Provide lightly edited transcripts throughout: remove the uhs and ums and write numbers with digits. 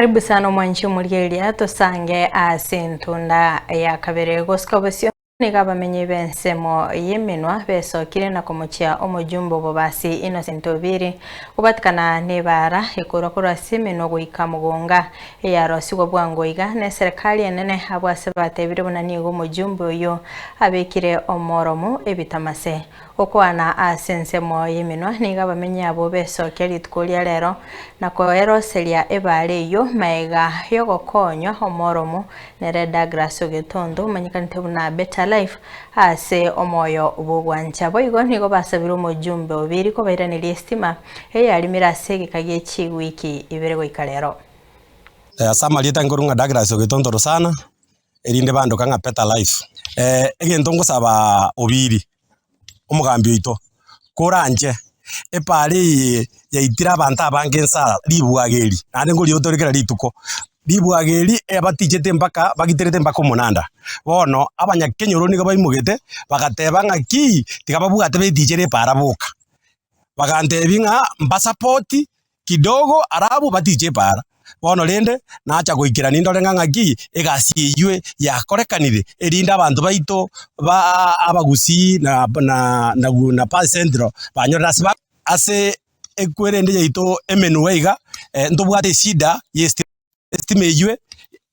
Karibu sana mwanchi murigeria tusange asintunda ya kabere goskobesio niga bamenye bensemo yeminwa besokire na kumuchia omujumbo bobasi Innocent Obiri ubatikana nebara ikora semeno guika mugonga yarosigwa bwangoiga ne serikali enene abwase batebire bunani go mujumbo yo abekire omoromo ebitamase okwana asensemo yeminwa niga bamenye abo besokere itkulia lero na koero seria ebare yo maega yogokonyo omoromo nereda graso getondo manyikanite buna better life ase omoyo obugwancha boigo nigo basabira omujumbe Obiri ko bairanirie estima eyarimira segekagie chigwiki ibere goikalero asamalieta ngorunga dagraso getondo sana erinde bando kanga better life egento ngosaba Obiri omugambi oito koranje epare yaitira abantu abangensa libwageri nande ngori otorikera lituko libwageri abatijete mpaka bagiterete mpaka omonanda bono abanyakenyoro nigo baimugete bagateba ngaki tikababugate betijere para boka bagantebinga mbasapoti kidogo arabu batije para bono rende nacha goikira nindore ngaki egasi yue yakorekanire erinda abantu baito ba abagusi na pa centro banyorera siba ase ekwerende yaito emenuweiga ntobwate shida estime yue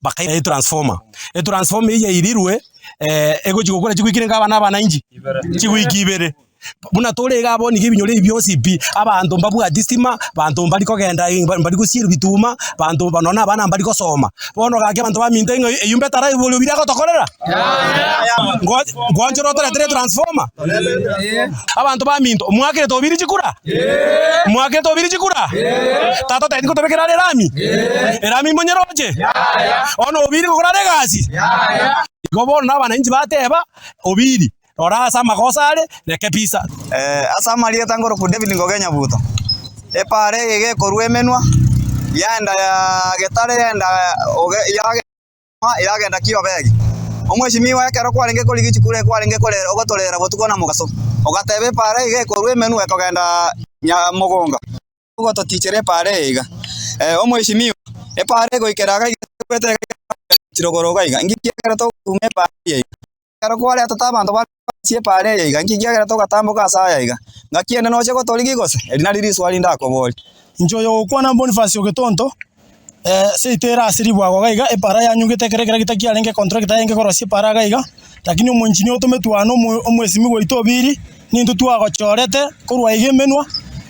bakaya transformer ya irirwe ego chigokora chigwikire ngabana inji chigwikibere buna torega boni gibinyore byose bi abantu mbabwa distima bantu mbali kogenda mbali gusira bituma bantu banona abana mbali gosoma bono gake abantu baminto eyumbe tara ibolo birako tokorera ngwanjoro tere transformer abantu baminto mwakire to Obiri chikura mwakire to Obiri chikura tato tani ko tobekera erami monyeroje ono Obiri gukora regasi gobo nabana inji bateba Obiri ora asa makosale reke pisa asamalieta ngoro ku David Ngogenya buto epare gege korwe menwa yanda ya getare yanda yagenda kiyo begi omweshimiwa yakero kwarenge koligi kure kwarenge kolera ogotolera botukona mugaso ogatebe pare gege korwe menwa ekogenda nya mugonga ogoto tichere pare iga omweshimiwa epare goikeraga kwete chirogoroga iga ngikera to kume pare karo kwale atabantu sie pare iga ngigiagera to gatambuka saya iga ngakienda no chego toligi gose erina riri swali ndako boli njoyo kwana Boniface Ogetonto seitera asiri bwago gaiga epara yanyugite kerekera gitakia renge contract yenge korosie para gaiga lakini omonjini otometuano omwesimi gwaito Obiri nindu twagochorete korwa igemenwa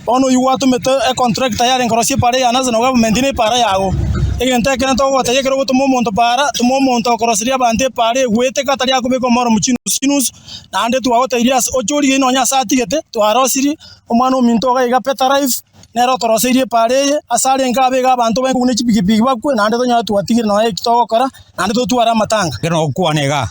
ono yuwatumete contract yare korosie para yanaza no government ni para yago egente kene to gotaye kero gotomo monto para tomo monto korosiria bante pare gwete katari akubeko moro muchino sinus nande twagotairia ochori ino nya satigete twarosiri omwana ominto gaiga better life nero torosirie pare asale ngabe ga bantu bekune chipikipiki bakwe nande tonya twatigire no ekitogokora nande totwara matanga kero kwanega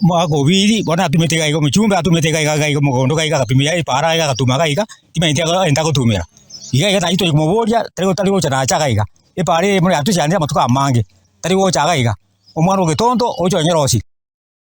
mwago Obiri bona tumete gaiga muchumba tumete gaiga mugondo gaiga kapimia ipara gaiga katuma gaiga timente enda gutumira iga na ito ikumoboria tari gocha na acha gaiga epare muri atuchanira matuka mange tari gocha gaiga omwana Ogetonto ocho nyerosi